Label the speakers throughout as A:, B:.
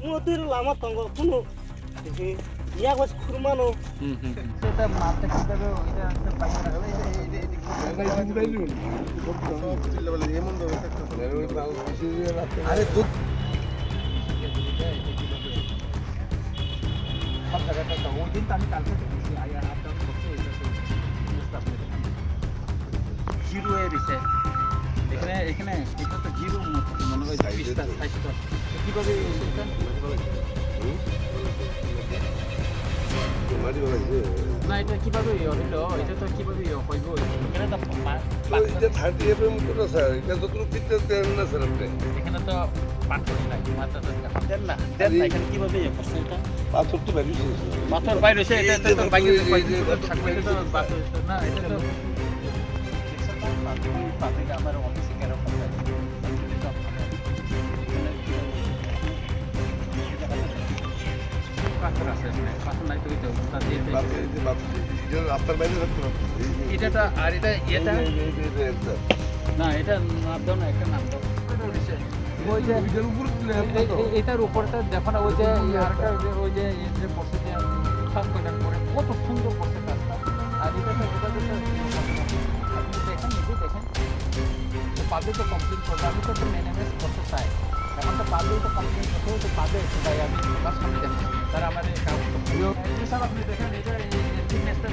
A: motor lama tanggo kuno ya bos kurmano সেটা মারতে কিভাবে ওইটা আছে বাইরে আরে দুধ সব জায়গাটা তো ওই দিন তো আমি কালকে দেখেছি আয়ার আপ ডাউন করতে এটা তো জিরো এর ইসে এখানে এখানে এটা তো জিরো মনে হয় পিস্তা সাইজটা কিভাবে এটা না এটা কিভাবে হলো এটা তো কিভাবে হইব এখানে তো
B: এটা 30 এফএম তো স্যার এটা তো কোনো ফিটনেস দেন না স্যার আপনি
A: এখানে তো পাথর নাই মাথা দেন না এখানে কিভাবে করছেন এটা
B: পাথর তো বাইরে
A: পাথর বাইরে এসে এটা তো বাইরে থাকবে এটা তো পাথর না এটা তো পাথর আমার অফিসে কেন করতে পাথর আছে পাথর নাই তো এটা
B: রাস্তার বাইরে রাখতে হবে
A: এটা তো আর এটা না এটা নাম দাও না একটা নাম দাও ওই যে এটার উপরটা দেখো না ওই যে আরেকটা ওই যে পড়ছে যে সাত কয়টার পরে কত সুন্দর পড়ছে কাজটা আর এটা তো আপনি দেখেন নিজে দেখেন পাবলিক তো কমপ্লেন করবে আমি তো ম্যানেজ করতে চাই এখন তো পাবলিক তো কমপ্লেন করতেও তো পাবে তাই আমি তার সামনে দেখেন তারা আমার সব আপনি দেখেন এটা ফিটনেসটা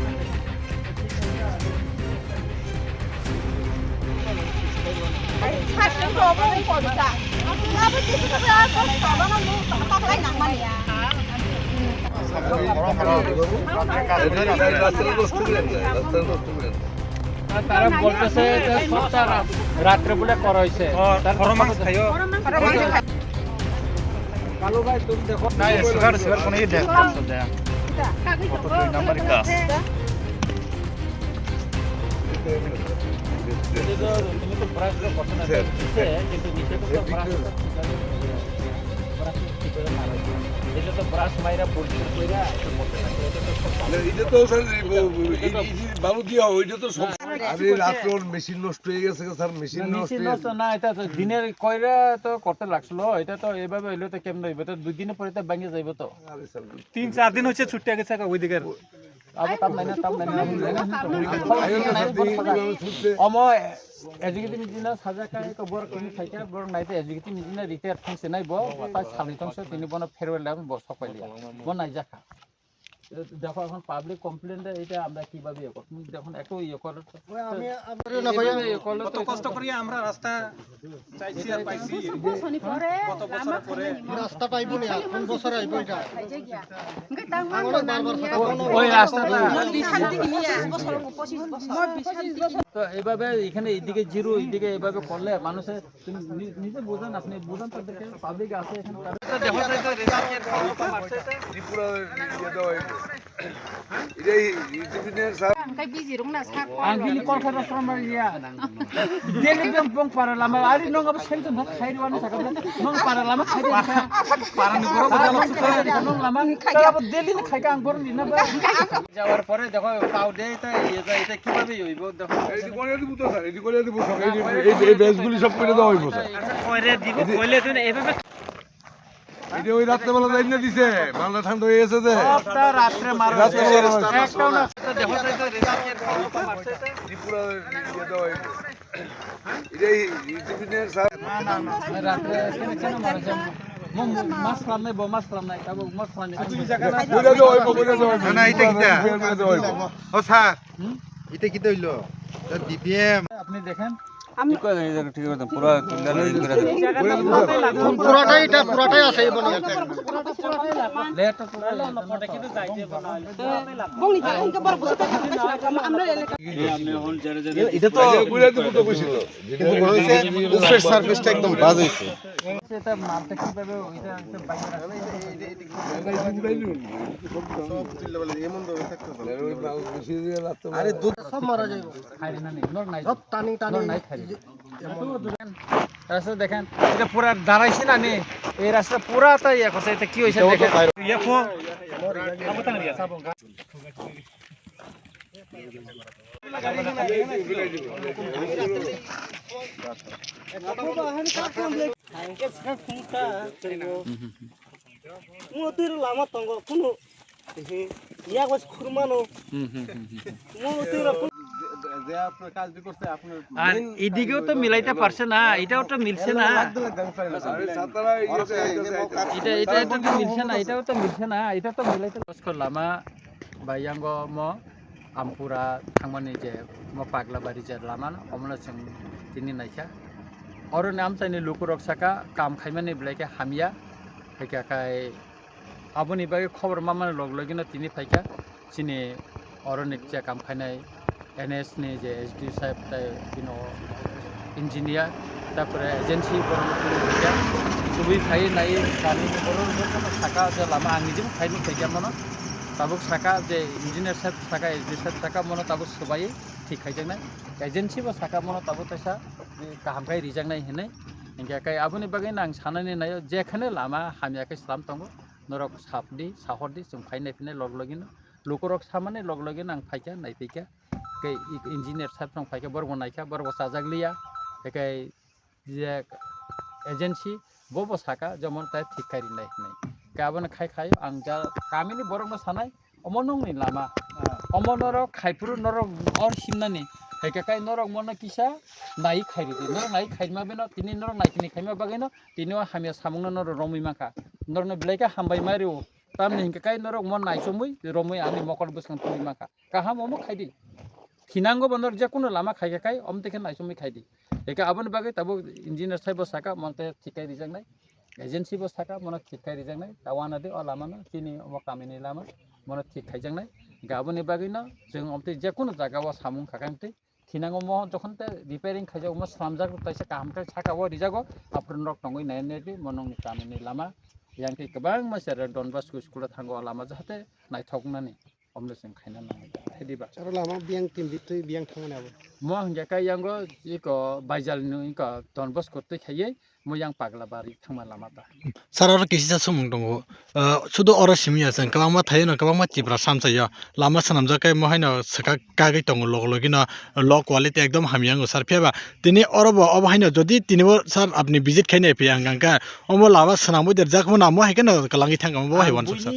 A: তারা বলতেছে রাত্রে বলে করা হয়েছে কালো ভাই তুমি দেখো
C: না সুগার কোনো দেখতেছো দেখ কত 2 নম্বরের কাজ
A: তুমি তো ব্রাশ করছো না কিন্তু নিচে তো ব্রাশ এটা তো ব্রাশ মাইরা পরিষ্কার কইরা
B: এটা তো স্যার বালু দিয়া ওইটা তো সব আরে রাত্রে মেশিন নষ্ট হয়ে গেছে স্যার মেশিন নষ্ট
A: না এটা তো দিনের কইরা তো করতে লাগছিল এটা তো এভাবে হইলো তো কেমন হইবে তো 2 দিনের পরে তো ভাঙে যাইবো তো
B: আরে স্যার
C: 3-4 দিন হচ্ছে ছুটি গেছে ওইদিকে
A: আবার তাম নাই অমো এজুকেটিভ ইঞ্জিনিয়ার সাজা কাই কবর কোন থাইকা বড় নাইতে এজুকেটিভ ইঞ্জিনিয়ার রিটায়ার থাকছে নাই ব তাই সাবিতংশ তিনি বন ফেরওয়েল লাভ ব সকলিয়া বন নাই জাকা দেখো এখন পাবলিক কমপ্লেইনটা এটা আমরা কিভাবে ইয়ে করব দেখুন একটু ইয়ে করো আমি
C: কত কষ্ট করি আমরা রাস্তা চাইছি আর পাইছি কত বছর পরে
D: রাস্তা পাইবো না কোন বছর আইবো এটা
A: ওই রাস্তাটা তো এইভাবে এখানে এইদিকে জিরো এইদিকে এইভাবে করলে মানুষে তুমি নিজে বোঝান আপনি বোঝান তাদেরকে পাবলিক আছে এখানে দেখো তো রেজাল্টের কম আসছে
B: ত্রিপুরা এটা engineer sir
A: Angili kol kara sama dia. Dia ni bang para lama. Ari nong apa sen tu nak khairi wani sakit. Nong para lama khairi. Para ni boro boro suka. Nong lama. Kalau apa Delhi ni khai ka angkor ni na ba. Jawar pore দেখো cow দেই তা এটা কিভাবে হইব দেখো।
B: এটি করে দিব তো স্যার এটি করে দিব সব এই বেসগুলি সব করে দেওয়া হইব স্যার
A: আচ্ছা কইরে দিব কইলে তুমি এইভাবে
B: এটা ওই রাতে বেলা যাই না দিছে মালটা ঠান্ডা হয়ে গেছে যে
A: সবটা রাত্রে মারা
B: রাতে বেলা
A: একটাও না দেখো তো রেজাল্টের কম আসছে
B: ত্রিপুরা দেওয়া হইব এটা ইঞ্জিনিয়ার স্যার
A: না রাত্রে কেন মারা যাম মাছ খাম নাই মাছ খাম নাই তারপর মাছ খাম নাই
B: বুঝা দেওয়া হইব বুঝা দেওয়া হইব
C: না এটা কিটা ও স্যার এটা কিটা হইলো ডিপিএম
A: আপনি দেখেন
C: আমি কই ঠিক আছে পুরো
D: পুরাটাই এটা পুরাটাই আছে এই বনে
A: লেয়ারটা পুরো লম্বাটা কিন্তু যাইতে বানাইলো
E: বংনি জায়গাকে বড় বসে আমরা
A: আপনি হল জরে জরে
C: এটা তো
B: বুঝা দিব তো কইছিল
C: কিন্তু বড় হইছে উপরের সারফেসটা একদম বাজ হইছে
A: এটা মারতে কিভাবে ওইটা বাইরে
B: আরে দুধ
D: সব মারা যাইব
A: খাইরে না নেই নর নাই
D: সব টানি টানি
A: নাই খাইরে রাস্তা দেখেন এটা পুরা দাঁড়াইছে না নে এই রাস্তা পুরা তাই ইয়া করছে এটা কি হইছে দেখেন
C: ইয়াকো
D: Motir lama tanggo kuno. Iya gos kurmano. Motir
A: আর এদিকেও তো মিলাইতে পারছে না, এটাও তো মিলছে না, এটা তো মিলছে না, এটাও তো মিলছে না, এটা তো মিলাইতে লামা বাইয়াঙ্গ ম আমপুরা থাंगमानि जे म पाग्लाबारि जे लामा अमला जों दिनै नायखा अरन नाम चाइनि लुकुरक साका काम खाइमानि ब्लाइके हामिया फैखाखाय आबनि बागै खबर मामानि लगलगिनो तिनि फैखा चिनि अरन जे काम खाइनाय एनएस नि जे एसडी साहेब ताय बिनो इंजिनियर तारपरे एजेंसी बरफैखा सुबि फाइ नाय गानि बरफोर साका जे लामा आंनि जे फाइनि फैखा मनो ताबुक साका जे इंजिनियर साहेब साका एसडी साहेब साका मनो ताबुक सबाय ठीक खाइजोंनाय एजेंसी बो साका मनो ताबुक तैसा गाहामखाय रिजांनाय होनै इंगाखाय आबनि बागै आं साननानै नायो जेखाने लामा हामियाखै स्लाम तंगो नरक सापदि साहरदि जों फाइनाय फिनाय लगलगिनो लुकुरक सामाने लगलगिनो आं फाइखा नायफैखा के इंजिनियर साहब संग फाइखा बरगो नायखा बरगो साजागलिया एकाय जे एजेंसी बबो साका जमन ताय ठीक खारिनाय होनै गाबोन खाय खायो आं जा गामिनि बरगनो सानाय अमनंनि लामा अमनरक खायपुरु नरक और सिमनानि एकाय नरक मन किसा नाय खायरिदि नरक नाय खायमा बेनो तिनि नरक नायकिनि खायमा बागैनो तिनिओ हामिया सामुंनो नरक रमै माखा नरनो ब्लाइका हामबाय मारिओ तामनि हिंकाय नरक मन नायसमै रमै आनि मकर बसखां तुइ माखा काहा मम खायदि खिनांगो बन्दर जेकुनो लामा खायखाय अमतेखे नायसमै खायदि एका आबन बागै ताबो इंजिनियर साहेब साका मनते थिकाय रिजांनाय एजेंसी बो साका मन थिकाय रिजांनाय तावाना दे अ लामानो तिनि अ कामिनि लामा मन थिक खायजांनाय गाबोनि बागैनो जों अमते जेकुनो जागावा सामुं खाखांते खिनांगो म जखनते रिपेयरिं खायजागो म स्लामजाग तैसा कामखाय साकाव रिजागो आफ्रन रक तंगै नायनेदि मनंनि कामिनि लामा यांति गोबां मानसिया डनबास्को स्कुलाव थांगो लामा जाहाथे नायथगनानै अमलेसिं खायना नाङै हेदिबा
D: Cara lama biang tim itu biang tangan apa?
A: म हंजाखाय यांगो इको बायजालनि इको डनबास्को तै खायै म yang पाग्लाबारि थांमा लामा ता
F: Sarara kisi sumung dongo sudo ora simia sang kabangma thayo na kabangma chibra samsaya lama sanamja kai mohaina saka kagai tongo logologina low quality ekdom hamiang sar pheba tini orobo obhaina jodi tinibo sar apni visit khaine pe anganga omo lama sanamo der jakmo namo haikena kalangi thangam bo haiwan sar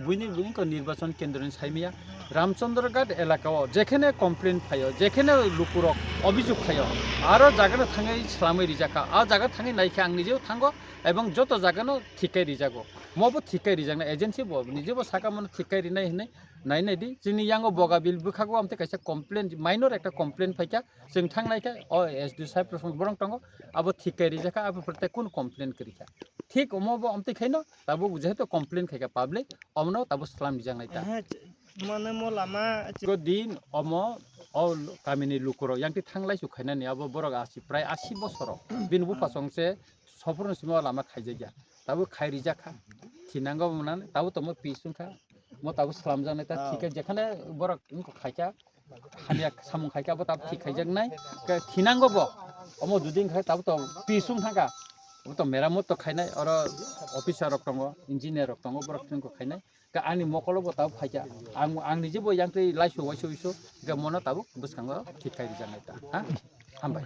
A: बुइनि को निर्वाचन केन्द्रनि साइमिया रामचंद्रगढ़ एलाकाओ जेखेने complain फायो जेखेने लुकुरक अभियोग फायो आरो जागानो थाङै स्लामै रिजाखा आ जागा थाङै नायखा आं निजेबो थांगो एबं जत जागानो थिकाय रिजागो मबो थिकाय रिजांना एजेंसी बो निजेबो साका मन थिकाय रिनाय होनै नायनायदि जोंनि यांगो बगाबिल बुखागो आमते कायसा कमप्लेन माइनर एकटा कमप्लेन फायखा जों थांनायखा अ एसडी साहेब प्रसंग बरं तंगो आबो थिकाय रिजाखा आबो प्रते कुन कमप्लेन करिखा ठीक अमबो अमते खैनो ताबो जेहेतु कमप्लेन खायखा पाब्लिक अमनो ताबो स्लाम रिजांनायता
D: Mana mau lama
A: को दिन अम अ गामिनि लुकुर यांति थांलाय सुखायनानै आबो बरग आसि प्राय 80 बसर बिन बुफासंसे सफरन सिमा लामा खायजाया ताबो खायरिजाखा थिनांगो मोनान ताबो तम पिसुंखा म ताबो स्लाम जानायता ठीक जेखाने बरग इनको खायका हानिया सामुं खायकाबो ताबो ठीक खायजांनाय थिनांगो बो अम जुदिन खाय ताबो त पिसुं थांगा तो मेरामत तो खायनाय और अफिसार रक दङ इन्जिनियर रक दङ बरक थिनखौ खायनाय का आंनि मकलबो ताबो फायका आं निजेबो यांति लाइसो वाइसो इस ग मन ताबो बुसखांगो ठीक खायरि जानायता हा हामबाय